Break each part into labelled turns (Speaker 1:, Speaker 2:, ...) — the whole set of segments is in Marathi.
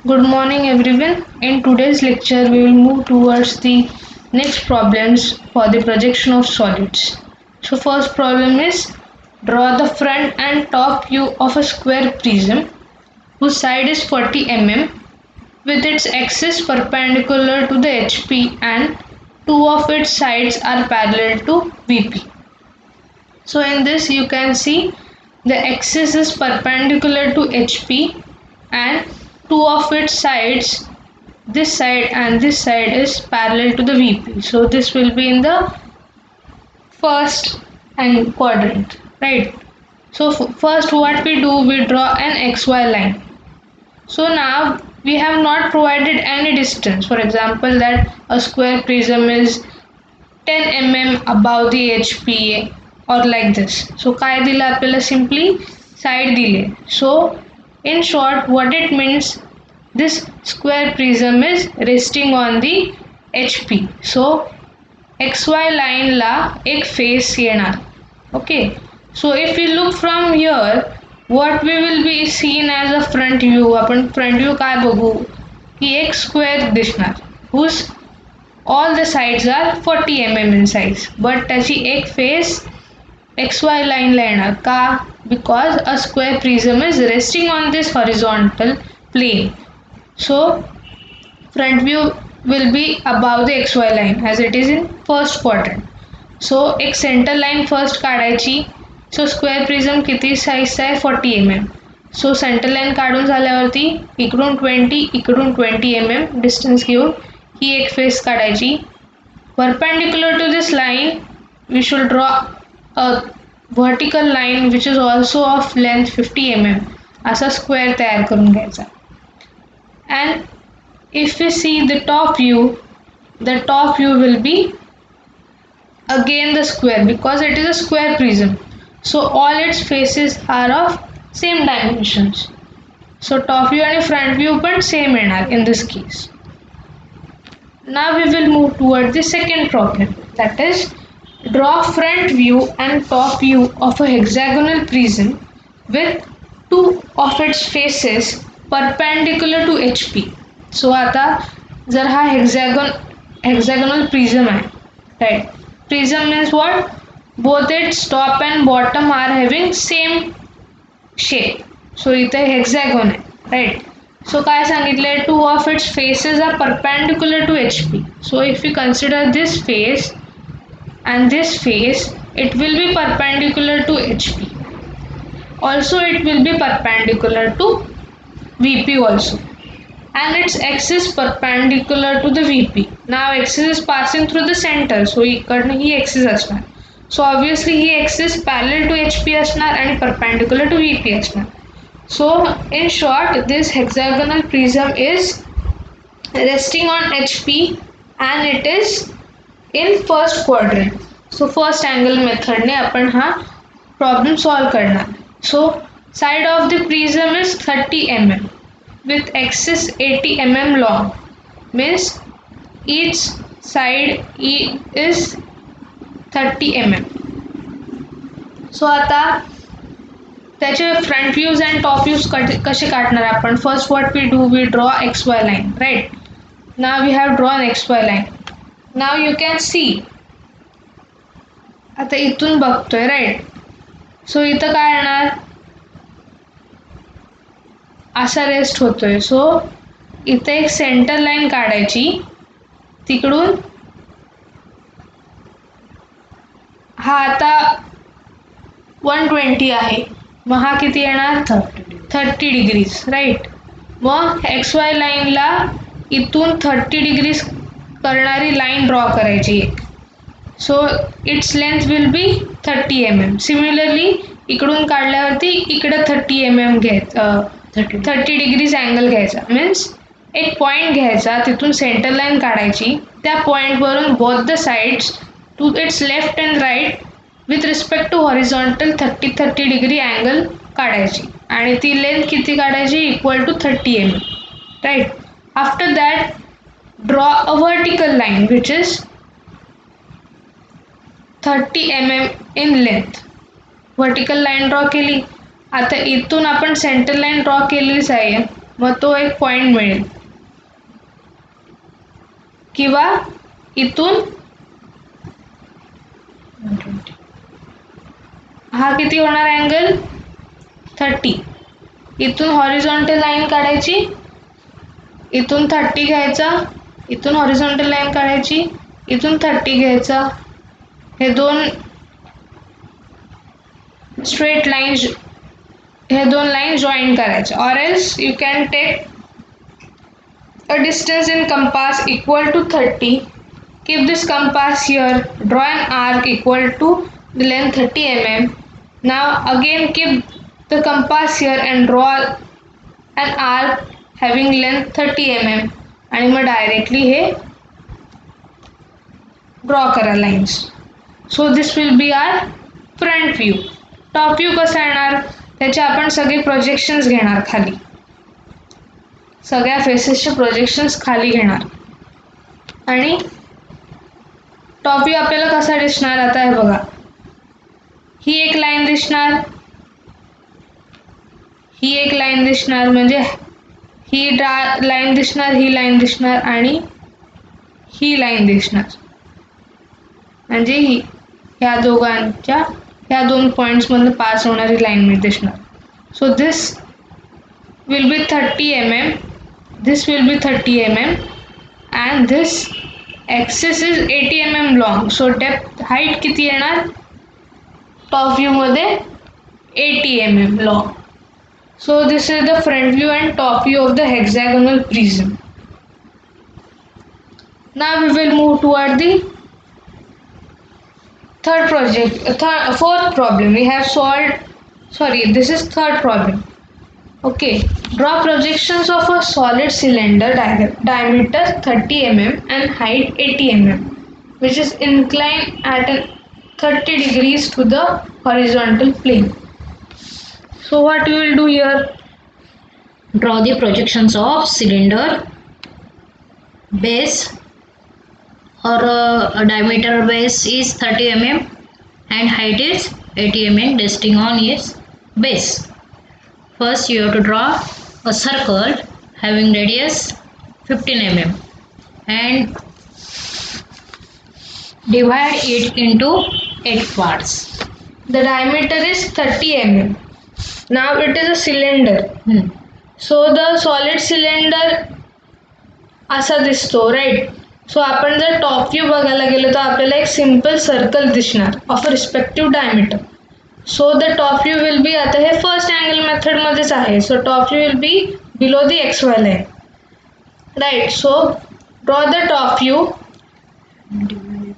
Speaker 1: Good morning everyone. In today's lecture we will move towards the next problems for the projection of solids. So first problem is draw the front and top view of a square prism whose side is 40 mm with its axis perpendicular to the HP and two of its sides are parallel to VP. So in this you can see the axis is perpendicular to HP and two of its sides, this side and this side, is parallel to the VP. So this will be in the first and quadrant, right? So first what we do, we draw an XY line. So now we have not provided any distance. For example, that a square prism is 10 mm above the HP or like this. So काय दिलं आपल्याला, simply side दिले. So in short what it means, this square prism is resting on the HP. So XY line ला एक face येणार. Okay. So if we look from here, what we will be seen as a front view, आपण front view काय बघू की एक square दिसणार whose all the sides are 40 mm in size, but त्याची एक face XY line ला येणार का, because a square prism is resting on this horizontal plane. So front view will be above the XY line as it is in first quadrant. So एक center line first काढायची. So square prism किती size आहे, 40 mm. So center line काढून झाल्यावरती इकडून 20 इकडून 20 mm distance घेऊन ही एक face काढायची. Perpendicular to this line we should draw a vertical line which is also of length 50 mm. असा square तयार करून घ्यायचा. And if we see the top view will be again the square because it is a square prism. So all its faces are of same dimensions. So top view and front view but same येणार in this case. Now we will move toward the second problem, that is draw front view and top view of a hexagonal prism with two of its faces perpendicular to HP. So आता जर हा hexagonal prism आहे, right? Prism means what? Both its top and bottom are having same shape. So इथे hexagon आहे, right? So काय सांगितले, two of its faces are perpendicular to HP. So if we consider this face and this face, it will be perpendicular to HP. Also it will be perpendicular to VP also. And its axis perpendicular to the VP. Now axis is passing through the center. So इकडनं ही axis असणार. So obviously he axis parallel to HP असणार आणि perpendicular to VP असणार. So in short, this hexagonal prism is resting on HP and it is in first quadrant. So first angle method ने अपन हा problem solve करना. So side of the prism is 30 mm with axis 80 mm long, means each side is 30 mm. So आता त्याचे front views and top views कसे काढणार आपण, first what we do, we draw XY line, right? Now we have drawn XY line. Now you can see आता इथून बघतोय, राईट? सो इथं काय येणार, असा रेस्ट होतोय. सो इथे एक सेंटर लाईन काढायची, तिकडून हा आता 120 आहे, मग हा किती येणार, 30 डिग्रीज, राईट? मग XY लाईनला इथून 30 डिग्रीज करणारी लाईन ड्रॉ करायची एक. So its length will be 30 mm. Similarly इकडून काढल्यावरती इकडं 30 mm घ्यायचं, 30 डिग्रीज अँगल घ्यायचा. मीन्स एक पॉईंट घ्यायचा, तिथून सेंटर लाईन काढायची, त्या पॉईंटवरून both the sides to its left and right with respect to horizontal 30 degree angle काढायची आणि ती लेंथ किती काढायची, equal to 30 mm, right? After that draw a vertical line which is 30 mm in length. Vertical line draw केली. आता इथून आपण सेंटर लाईन ड्रॉ केलीच आहे, मग तो एक पॉइंट मिळेल, किंवा इथून हा किती होणार अँगल 30. इथून हॉरिझॉन्टल लाईन काढायची, इथून 30 घ्यायचा, इथून हॉरिझॉन्टल लाईन काढायची, इथून 30 घ्यायचा. हे दोन स्ट्रेट लाईन, हे दोन लाईन जॉईन करायचे. Or else you can take a distance in compass equal to 30. Keep this compass here, draw an arc equal to the length 30 mm. Now again keep the compass here and draw an arc having length 30 mm. आणि मग डायरेक्टली हे ड्रॉ करा lines. So this will be our front view. Top view कसा येणार, त्याचे आपण सगळे प्रोजेक्शन्स घेणार खाली, सगळ्या फेसेसचे प्रोजेक्शन्स खाली घेणार. आणि टॉप व्ह्यू आपल्याला कसा दिसणार, आता हे बघा, ही एक लाईन दिसणार, ही एक लाईन दिसणार, म्हणजे ही लाईन दिसणार, ही लाईन दिसणार आणि ही लाईन दिसणार, म्हणजे ही ह्या दोघांच्या ह्या दोन पॉइंट्स मधून पास होणारी लाईन मी दिसणार. So this will be 30 mm, this will be 30 mm, and this axis is 80 mm long. So depth height किती येणार टॉप व्ह्यू मध्ये 80 mm long. So this is the front view and top view of the hexagonal prism. Now we will move toward the fourth problem. We have solved, sorry, this is third problem. Okay, draw projections of a solid cylinder diameter 30 mm and height 80 mm, which is inclined at 30 degrees to the horizontal plane. So what we will do here?
Speaker 2: Draw the projections of cylinder base, or a diameter base is 30 mm and height is 80 mm resting on its base. First you have to draw a circle having radius 15 mm and divide it into 8 parts.
Speaker 1: The diameter is 30 mm. Now it is a cylinder. So the solid cylinder असा दिसतो, राईट. सो आपण जर टॉप व्ह्यू बघायला गेलो तर आपल्याला एक सिम्पल सर्कल दिसणार of a respective diameter. So the top view will be, आता हे फर्स्ट अँगल मेथडमध्येच आहे, so top view will be below the XY line, right. So draw the top view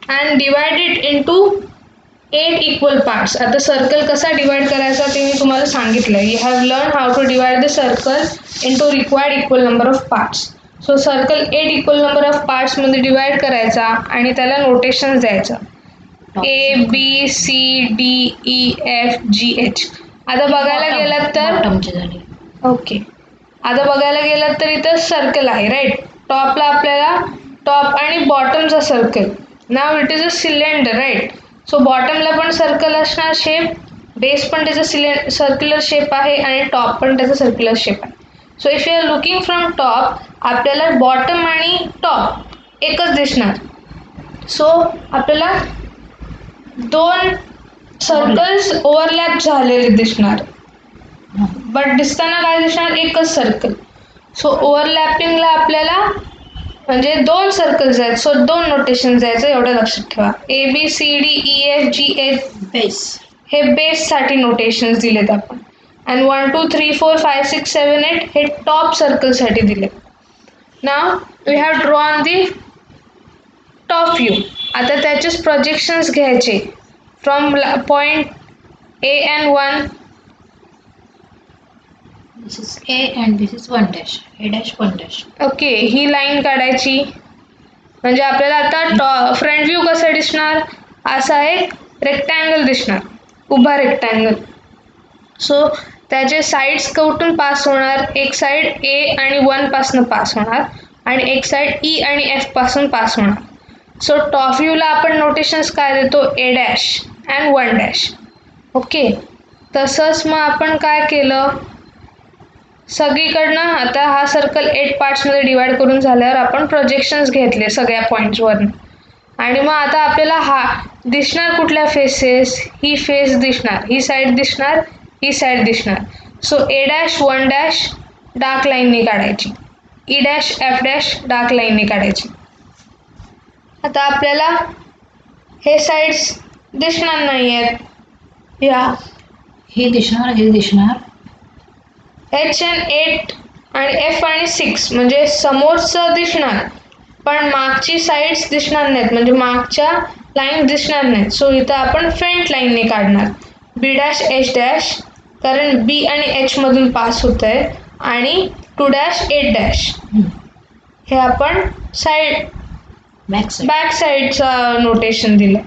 Speaker 1: and divide it into 8 equal parts. आता सर्कल कसा डिवाइड करायचा ते मी तुम्हाला सांगितलं. You have learn how to divide the circle into required equal number of parts. So circle 8 equal number of parts मध्ये डिवाइड करायचा आणि त्याला नोटेशन द्यायचं, ABCDEFGH. आता बघायला गेलात तर ओके, आता बघायला गेलात तर इथं सर्कल आहे, राईट. टॉपला आपल्याला टॉप आणि बॉटमचा circle. Now it is a cylinder, right. So बॉटमला पण सर्कल असणार शेप, बेस पण त्याचा सर्क्युलर शेप आहे आणि टॉप पण त्याचा सर्क्युलर शेप आहे. So if you are looking from top, आपल्याला बॉटम आणि टॉप एकच दिसणार. सो आपल्याला दोन सर्कल्स ओव्हरलॅप झालेले दिसणार, बट दिसताना काय दिसणार, एकच सर्कल. सो ओव्हरलॅपिंगला आपल्याला म्हणजे दोन सर्कल्स आहेत, सो दोन नोटेशन द्यायचं, एवढं लक्षात ठेवा. ABCDEFGH
Speaker 2: बेस,
Speaker 1: हे बेससाठी नोटेशन्स दिलेत आपण. अँड 1 2 3 4 5 6 7 8 हे टॉप सर्कलसाठी दिले. Now we have drawn the top view. आता त्याचेच प्रोजेक्शन्स घ्यायचे from point A and 1.
Speaker 2: this is A and this is 1 dash, A dash 1 dash.
Speaker 1: Okay, he line काढायची. म्हणजे आपल्याला आता फ्रंट व्ह्यू कसा दिसणार, असा एक रेक्टँगल दिसणार, उभा रेक्टँगल. सो त्याचे साईड्स कुठून पास होणार, एक साईड A आणि 1 पासून पास होणार आणि एक साईड E आणि F पासून पास होणार. सो टॉप व्ह्यूला आपण नोटेशन्स काय देतो, A dash and 1 dash. Okay, तसंच मग आपण काय केलं, सगळीकडनं आता हा सर्कल 8 पार्ट्समध्ये डिवाइड करून झाल्यावर आपण प्रोजेक्शन्स घेतले सगळ्या पॉईंट्सवरून. आणि मग आता आपल्याला हा दिसणार कुठल्या फेसेस, ही फेस दिसणार, ही साईड दिसणार, ही साईड दिसणार. सो A' 1' डार्क लाईनने काढायची, E' F' डार्क लाईनने काढायची. आता आपल्याला हे साईड्स दिसणार नाही आहेत, ह्या
Speaker 2: हे दिसणार, हे दिसणार.
Speaker 1: H and 8 आणि F आणि 6 म्हणजे समोरचं दिसणार पण मागची साईड्स दिसणार नाहीत, म्हणजे मागच्या लाईन दिसणार नाहीत. सो इथं आपण फ्रंट लाईनने काढणार B' H' कारण B आणि H मधून पास होत आहे आणि 2' 8' हे आपण साईड बॅक साईडचं नोटेशन दिलं.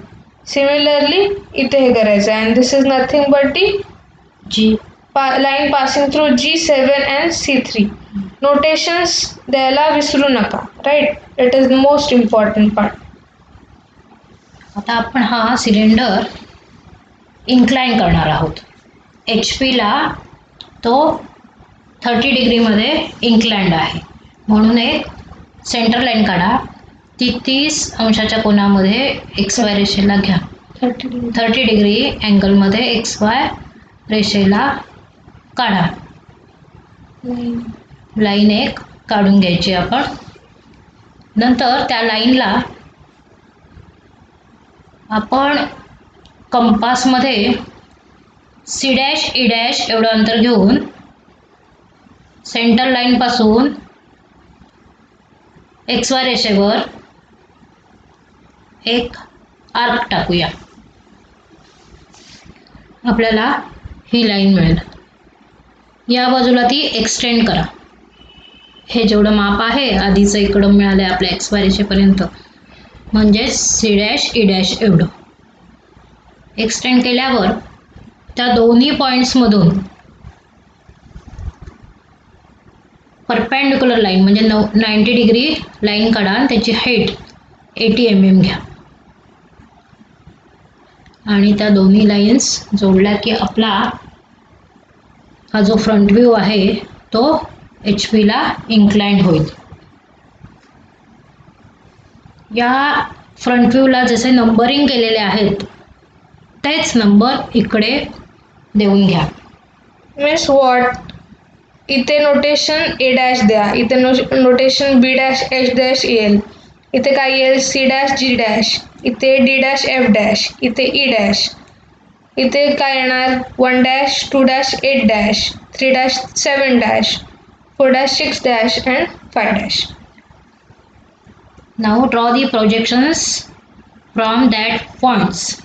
Speaker 1: सिमिलरली इथे हे करायचं and this is nothing but the
Speaker 2: G
Speaker 1: line passing through G7 and C3. Notations द्यायला विसरू नका, right. It is the most important part.
Speaker 2: आता आपण हा सिलेंडर इन्क्लाइन करणार आहोत. HP ला तो 30 डिग्रीमध्ये इन्क्लाइंड आहे, म्हणून एक सेंटर लाईन काढा. ती 30 अंशाच्या कोनामध्ये XY रेषेला घ्या. 30 डिग्री अँगलमध्ये XY रेषेला काढा. लाईन एक काढून घ्यायची आपण. नंतर त्या लाईनला आपण कंपासमध्ये C' E' एवढं अंतर घेऊन सेंटर लाईन पासून XY रेषेवर एक आर्क टाकूया. आपल्याला ही लाईन मिळेल. या बाजूला ती एक्सटेंड करा. हे जेवढं माप आहे आधीचं इकडं मिळालं आहे आपल्या XY रेषेपर्यंत, म्हणजे C' E' एवढं एक्सटेंड केल्यावर त्या दोन्ही पॉईंट्समधून परपेंडिक्युलर लाईन म्हणजे 90 डिग्री लाईन काढा आणि त्याची हाईट 80 mm घ्या आणि त्या दोन्ही लाईन्स जोडल्या की आपला हा जो फ्रंट व्ह्यू आहे तो HP ला इन्क्लाइंड होईल. या फ्रंट व्ह्यूला जसे नंबरिंग केलेले आहेत तेच नंबर इकडे देऊन घ्या.
Speaker 1: मीन्स वॉट, इथे नोटेशन A' द्या, इथे नोटेशन B' H' येईल, इथे काय येईल C' G', इथे D' F', इथे E', इथे काय येणार 1' 2' 8', 3' 7', 4' 6' and 5'.
Speaker 2: Now draw the projections from that points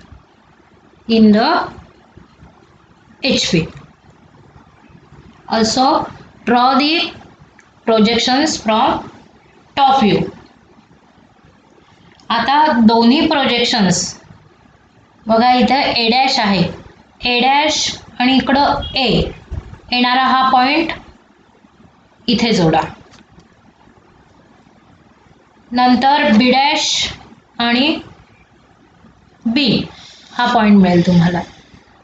Speaker 2: in the HP. Also draw the projections from top view. आता दोन्ही प्रोजेक्शन्स बघा, इथं A' आहे, A' आणि इकडं A येणारा हा पॉइंट इथे जोडा. नंतर B' आणि B हा पॉइंट मिळेल तुम्हाला.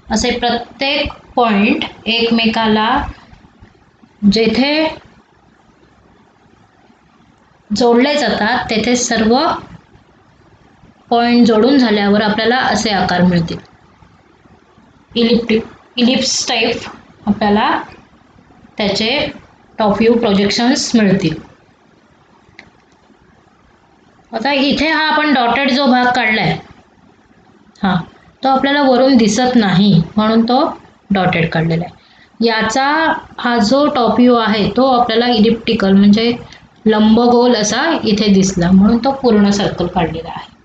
Speaker 2: असे प्रत्येक पॉइंट एकमेकाला जेथे जोडले जातात तेथे सर्व पॉइंट जोडून झाल्यावर आपल्याला असे आकार मिळतील. इलिप्स टाईप आपल्याला त्याचे टॉप व्ह्यू प्रोजेक्शन्स मिळतील. आता इथे हा आपण डॉटेड जो भाग काढलाय तो आपल्याला वरून दिसत नाही म्हणून तो डॉटेड काढलेला आहे. याचा हा जो टॉप व्ह्यू आहे तो आपल्याला इलिप्टिकल म्हणजे लंबगोल असा इथे दिसला म्हणून तो पूर्ण सर्कल काढलेला आहे.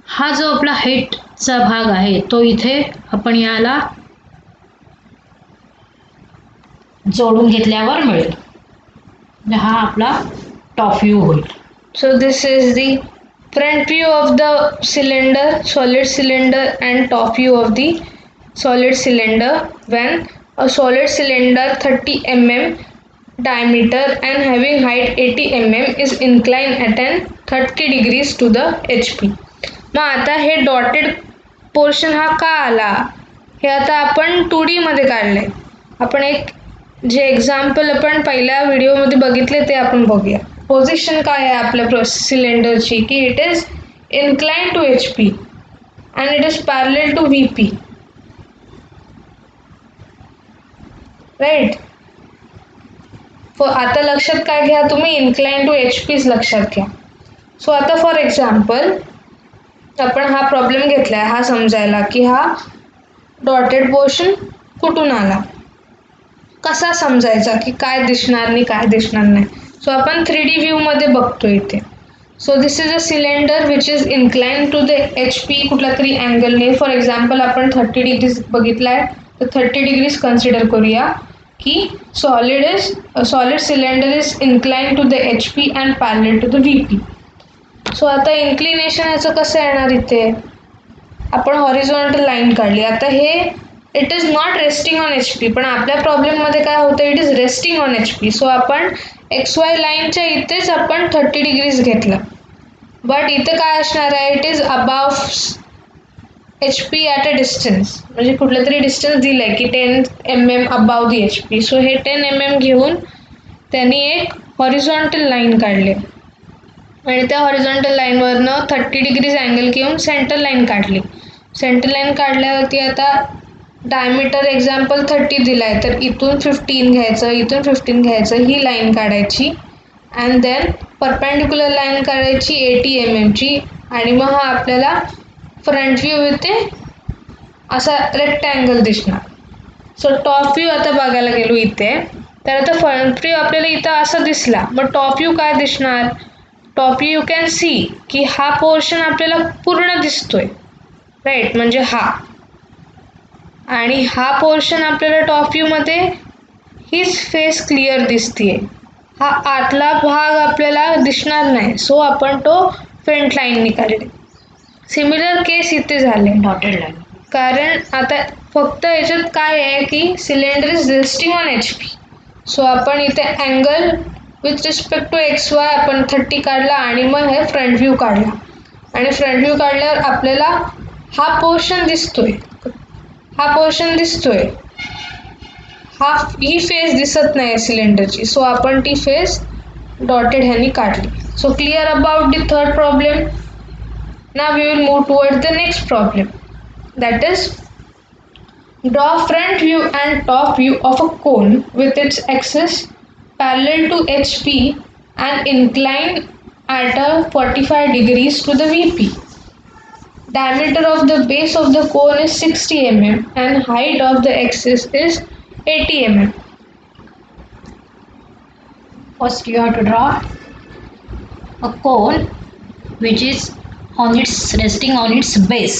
Speaker 2: हा जो आपला हेडचा भाग आहे तो इथे आपण याला जोडून घेतल्यावर मिळेल. हा आपला टॉप व्ह्यू होईल.
Speaker 1: So this is the front view of the cylinder, solid cylinder, and top view of the solid cylinder when a solid cylinder 30 mm diameter and having height 80 mm is inclined at an 30 degrees to the HP. मग आता हे डॉटेड पोर्शन हा का आला हे आता आपण 2D मध्ये काढले. आपण एक जे एक्झाम्पल आपण पहिल्या व्हिडिओमध्ये बघितले ते आपण बघूया. पोझिशन काय आहे आपल्या सिलेंडरची की it is incline to H P and it is parallel to V P, right. आता लक्षात काय घ्या तुम्ही, इन्क्लाइन टू एच पीच लक्षात घ्या. सो आता फॉर एक्झाम्पल आपण हा प्रॉब्लेम घेतलाय हा समजायला की हा डॉटेड पोर्शन कुठून आला, कसा समजायचा की काय दिसणार नाही काय दिसणार नाही. सो आपण 3D व्ह्यू मध्ये बघतो इथे. So this is a cylinder which is incline to the H P कुठला तरी अँगलने. फॉर एक्झाम्पल आपण 30 डिग्रीज बघितलाय तर 30 डिग्रीज कन्सिडर करूया की solid cylinder is incline to the H P and parallel to the V P. So आता इन्क्लिनेशन याचं कसं येणार, इथे आपण हॉरिझॉन्टल लाईन काढली. आता हे it is not resting on H P, पण आपल्या प्रॉब्लेममध्ये काय होतं it is resting on H P. So आपण एक्स वाय लाईनच्या इथेच आपण 30 डिग्रीज घेतलं, बट इथे काय असणार आहे it is above H P at a distance, म्हणजे कुठलं तरी डिस्टन्स दिलंय की 10 mm above the H P. So हे 10 mm घेऊन त्यांनी एक हॉरिझॉन्टल लाईन काढली आणि त्या हॉरिझॉन्टल लाईनवरनं 30 डिग्रीज अँगल घेऊन सेंटर लाईन काढली. सेंटर लाईन काढल्यावरती आता डायमीटर एक्झाम्पल 30 दिलाय तर इथून 15 घ्यायचं, इथून 15 घ्यायचं, ही लाईन काढायची अँड देन परपेंडिक्युलर लाईन काढायची 80 mm ची, आणि मग हा आपल्याला फ्रंट व्ह्यू इथे असा रेक्टँगल दिसणार. सो टॉप व्ह्यू आता बघायला गेलो इथे तर आता फ्रंट व्ह्यू आपल्याला इथं असा दिसला, मग टॉप व्ह्यू काय दिसणार, top view you can see की हा पोर्शन आपल्याला पूर्ण दिसतोय, राईट, म्हणजे हा, आणि हा पोर्शन आपल्याला टॉप व्ह्यू मध्ये हीच फेस क्लिअर दिसतीये, हा आतला भाग आपल्याला दिसणार नाही. सो आपण तो फ्रंट लाईन काढले. सिमिलर केस इथे झाले
Speaker 2: डॉटेड लाईन,
Speaker 1: कारण आता फक्त याच्यात काय आहे की cylinder is resting on H P. So आपण इथे angle with respect to X Y आपण 30 काढला आणि मग हे फ्रंट व्ह्यू काढला, आणि फ्रंट व्ह्यू काढल्यावर आपल्याला हा पोर्शन दिसतोय, हा पोर्शन दिसतोय, ही फेस दिसत नाही सिलेंडरची. सो आपण ती फेस डॉटेड ह्यानी काढली. So clear about the third problem. Now we will move towards the next problem, that is draw front view and top view of a cone with its axis parallel to HP and incline at a 45 degrees to the VP. Diameter of the base of the cone is 60 mm and height of the axis is 80 mm.
Speaker 2: first you have to draw a cone which is resting on its base.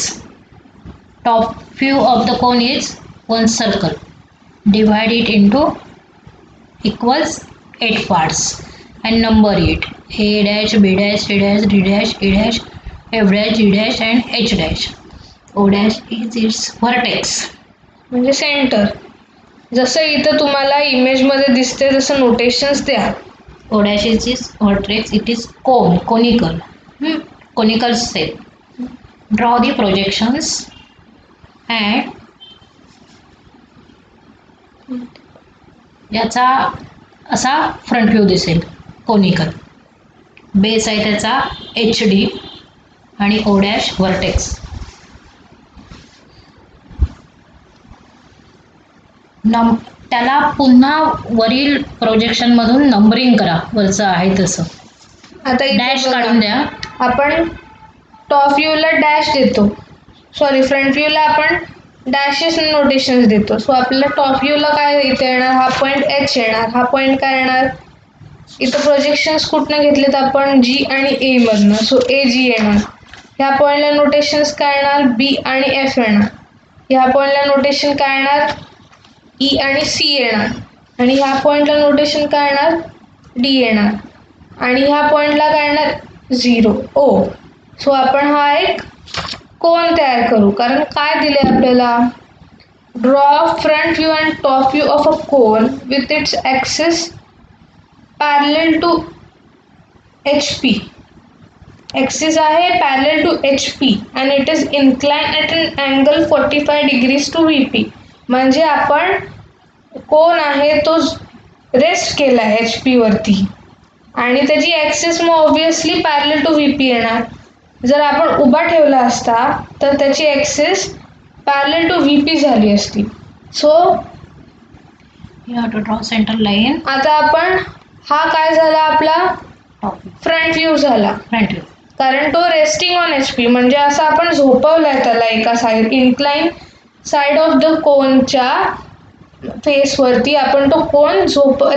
Speaker 2: Top view of the cone is one circle. Divide it into equals 8 parts and number it: A dash, B dash, C dash, D dash, E dash, F dash, G dash and H dash. O dash is its vertex.
Speaker 1: म्हणजे सेंटर. जसं इथं तुम्हाला इमेजमध्ये दिसते तसं नोटेशन्स द्या.
Speaker 2: O dash is its vertex. It is cone, conical, conical shape. Draw the projections and याचा असा फ्रंट व्ह्यू दिसेल कोनिकल. बेस आहे त्याचा एच डी आणि ओ डॅश वर्टेक्स. त्याला पुन्हा वरील प्रोजेक्शन मधून नंबरिंग करा, वरचं आहे तसं.
Speaker 1: आता
Speaker 2: डॅश काढून द्या.
Speaker 1: आपण टॉप व्ह्यूला डॅश देतो, सॉरी फ्रंट व्ह्यूला आपण डॅशेस नोटेशन्स देतो. सो आपल्याला टॉप व्ह्यूला काय इथे येणार, हा पॉईंट एच येणार, हा पॉईंट काय येणार, इथं प्रोजेक्शन्स कुठनं घेतलेत आपण जी आणि ए मधनं. सो ए जी येणार. ह्या पॉईंटला नोटेशन्स काय येणार, बी आणि एफ येणार. ह्या पॉईंटला नोटेशन काय येणार, ई आणि सी येणार. आणि ह्या पॉईंटला नोटेशन काय येणार, डी येणार. आणि ह्या पॉईंटला काय येणार, 0 ओ. सो आपण हा एक कोन तयार करू, कारण काय दिले आपल्याला, draw front view and top view of a cone with its axis parallel to H P. Axis आहे parallel to H P and it is incline at an angle 45 degrees to V P. म्हणजे आपण कोन आहे तो रेस्ट केला आहे एच पी वरती आणि त्याची ॲक्सिस मग obviously parallel to V P येणार. जर आपण उभा ठेवला असता तर त्याची axis parallel to V P झाली असती. So
Speaker 2: You have to draw center line.
Speaker 1: आता आपण हा काय झाला आपला
Speaker 2: Top view.
Speaker 1: फ्रंट व्ह्यू झाला
Speaker 2: Front view.
Speaker 1: कारण तो रेस्टिंग ऑन एच पी म्हणजे असं आपण झोपवलाय त्याला एका side incline side of the कोनच्या फेसवरती आपण तो कोन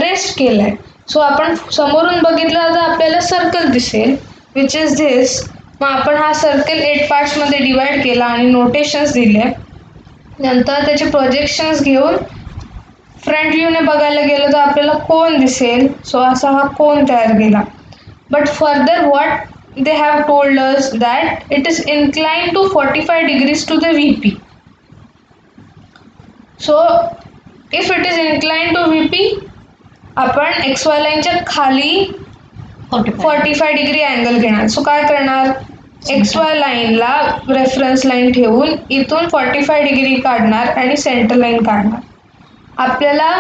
Speaker 1: रेस्ट केलाय. सो आपण समोरून बघितलं तर आपल्याला सर्कल दिसेल विच इज धिस. मग आपण हा सर्कल 8 पार्ट्समध्ये डिवाइड केला आणि नोटेशन्स दिले. नंतर त्याचे प्रोजेक्शन्स घेऊन फ्रंट व्ह्यूने बघायला गेलं तर आपल्याला कोन दिसेल. सो असा हा कोन तयार केला. But further what they have told us that it is inclined to 45 degrees to the VP. So if it is inclined to VP आपण XY लाईनच्या खाली 45 डिग्री अँगल घेणार. सो काय करणार XY लाईनला रेफरन्स लाईन ठेवून इथून 45 डिग्री काढणार आणि सेंटर लाईन काढणार. आपल्याला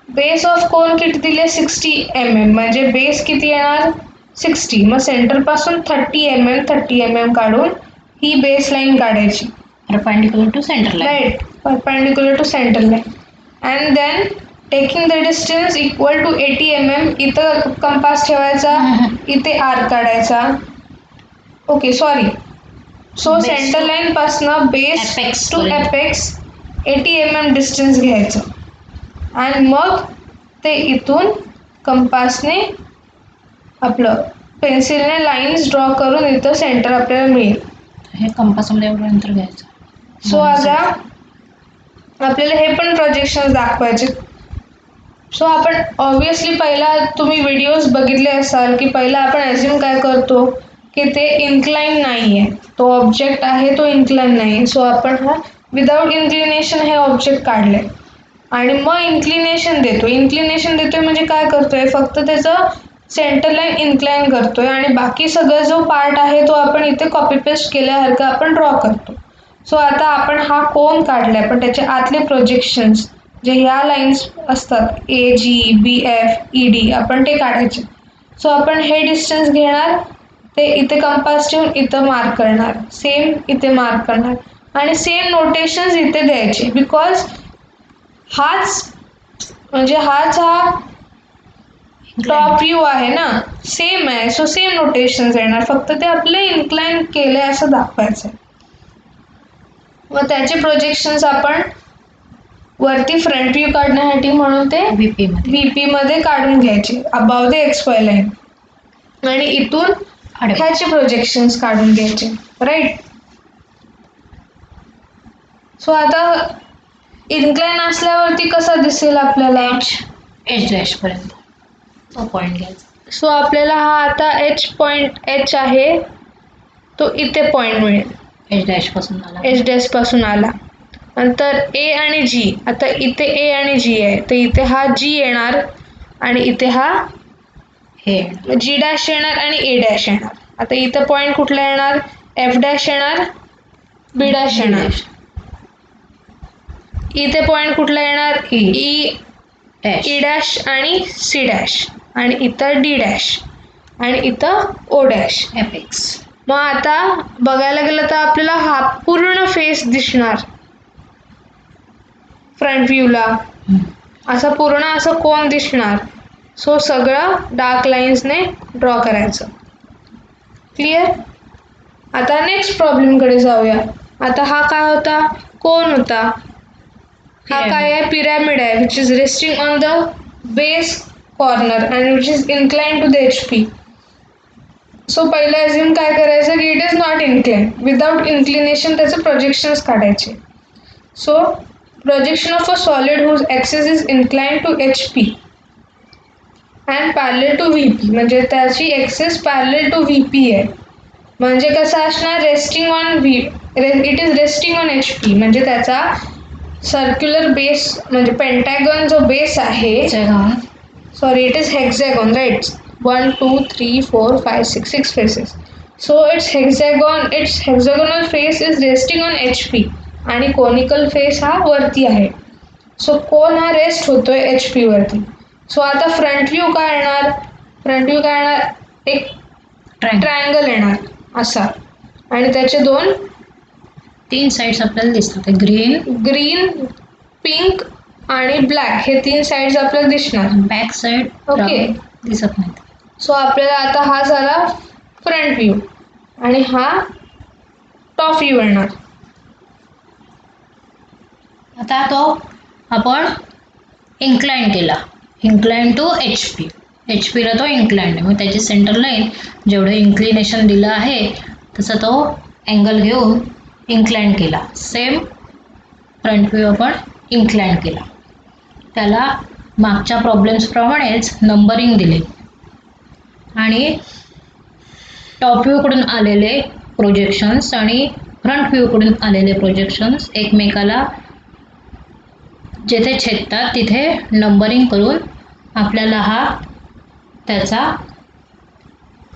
Speaker 1: बेस ऑफ कोन किती दिले 60 mm म्हणजे बेस किती येणार 60. मग सेंटर पासून 30 mm काढून ही बेस लाईन काढायची
Speaker 2: Perpendicular to center line.
Speaker 1: Right perpendicular to centre line and then taking the distance equal to 80 mm. इथं कंपास ठेवायचा इथे आर काढायचा. Okay sorry. So centre line पासनं base to apex 80 mm distance घ्यायचं आणि मग ते इथून कंपासने आपलं पेन्सिलने लाईन्स ड्रॉ करून इथं सेंटर आपल्याला मिळेल.
Speaker 2: हे कंपासमध्ये एवढं अंतर घ्यायचं.
Speaker 1: सो आता आपल्याला हे पण प्रोजेक्शन दाखवायचे. सो आपण ऑब्विसली पहिला तुम्ही व्हिडिओज बघितले असाल की पहिला आपण ॲज्युम काय करतो की ते इन्क्लाइन नाही आहे. तो ऑब्जेक्ट आहे तो इन्क्लाइन नाही. सो आपण हा विदाउट इन्क्लिनेशन हे ऑब्जेक्ट काढले आणि मग इन्क्लिनेशन देतोय म्हणजे काय करतोय फक्त त्याचं सेंटर लाईन इन्क्लाइन करतोय आणि बाकी सगळं जो पार्ट आहे तो आपण इथे कॉपी पेस्ट केल्यासारखं आपण ड्रॉ करतो. सो आता आपण हा कोन काढलाय पण त्याचे आतले प्रोजेक्शन्स जे ह्या लाईन्स असतात AGBF ED आपण ते काढायचे. सो आपण हे डिस्टन्स घेणार ते इथे कंपास ठेवून इथं मार्क करणार सेम इथे मार्क करणार आणि सेम नोटेशन्स इथे द्यायचे बिकॉज हाच हा टॉप व्ह्यू आहे ना सेम आहे. सो सेम नोटेशन्स येणार फक्त ते आपले इन्क्लाइन केले असं दाखवायचं. मग त्याचे प्रोजेक्शन्स आपण वरती फ्रंट व्ह्यू काढण्यासाठी म्हणून ते VP मध्ये काढून घ्यायचे अबाव द XY लाईन आणि इथून ह्याचे प्रोजेक्शन्स काढून घ्यायचे राईट. सो आता इन्क्लाइन असल्यावरती कसा दिसेल आपल्याला
Speaker 2: एच डॅश पर्यंत पॉइंट घ्यायचा.
Speaker 1: सो आपल्याला हा आता H आहे तो इथे पॉइंट मिळेल एच डॅश पासून आला. नंतर A आणि G आता इथे A आणि G आहे तर इथे हा G येणार आणि इथे हा G डॅश येणार आणि A डॅश येणार. आता इथं पॉइंट कुठला येणार F डॅश येणार B डॅश येणार. इथे पॉइंट कुठला येणार E डॅश आणि C डॅश आणि इथं D डॅश आणि इथं O डॅश
Speaker 2: एपेक्स.
Speaker 1: मग आता बघायला गेलं तर आपल्याला हा पूर्ण फेस दिसणार फ्रंट व्ह्यूला असं पूर्ण असं कोन दिसणार. सो सगळं डार्क लाईन्सने ड्रॉ करायचं. क्लिअर. आता नेक्स्ट प्रॉब्लेमकडे जाऊया. आता हा काय होता कोन होता. हा काय आहे पिरॅमिड आहे which is resting on the base corner and which is incline to the HP. So पहिला ॲज्युम काय करायचं की it is not incline. Without inclination त्याचे प्रोजेक्शन्स काढायचे. So projection of a solid whose axis is incline to HP and parallel to VP म्हणजे त्याची ॲक्सिस पॅरलल टू VP आहे. म्हणजे कसं असणार resting on it is resting on HP म्हणजे त्याचा सर्क्युलर बेस म्हणजे पेंटॅगॉन जो बेस आहे sorry it is hexagon right 1 2 3 4 5 6 faces. So its hexagonal face is resting on HP आणि कोनिकल फेस हा वरती आहे. सो कोन हा रेस्ट होतोय HP वरती. सो आता फ्रंट व्ह्यू काय येणार, एक ट्रायंगल येणार असा, आणि त्याचे दोन
Speaker 2: 3 साइड्स आपल्याला दिसतात,
Speaker 1: ग्रीन, पिंक आणि ब्लॅक हे 3 साइड्स आपल्याला दिसणार.
Speaker 2: बॅक साइड
Speaker 1: ओके,
Speaker 2: दिसत नाही.
Speaker 1: सो आपल्याला आता हा झाला फ्रंट व्ह्यू आणि हा टॉप व्ह्यू येणार.
Speaker 2: आता तो आपण इन्क्लाइन केला, इन्क्लाइन टू HP. HPला तो इन्क्लाइंड आहे, मग त्याची सेंटर लाईन जेवढं इन्क्लिनेशन दिलं आहे तसं तो अँगल घेऊन इन्क्लाइंड केला. सेम फ्रंट व्ह्यू आपण इन्क्लाइंड केला, त्याला मागच्या प्रॉब्लेम्सप्रमाणेच नंबरिंग दिले आणि टॉप व्ह्यूकडून आलेले प्रोजेक्शन्स आणि फ्रंट व्ह्यूकडून आलेले प्रोजेक्शन्स एकमेकाला जेथे छेदतात तिथे नंबरिंग करून आपल्याला हा त्याचा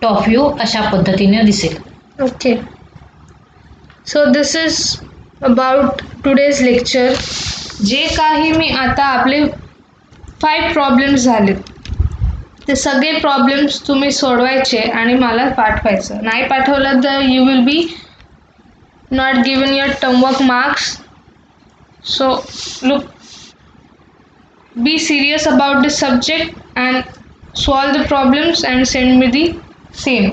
Speaker 2: टॉप व्ह्यू अशा पद्धतीने दिसेल.
Speaker 1: Okay, so this is about today's lecture. जे काही मी आता आपले 5 प्रॉब्लेम्स झालेत ते सगळे प्रॉब्लेम्स तुम्ही सोडवायचे आणि मला पाठवायचं. नाही पाठवलं तर you will be not given your term work marks. So look, be serious about this subject and solve the problems and send me the same.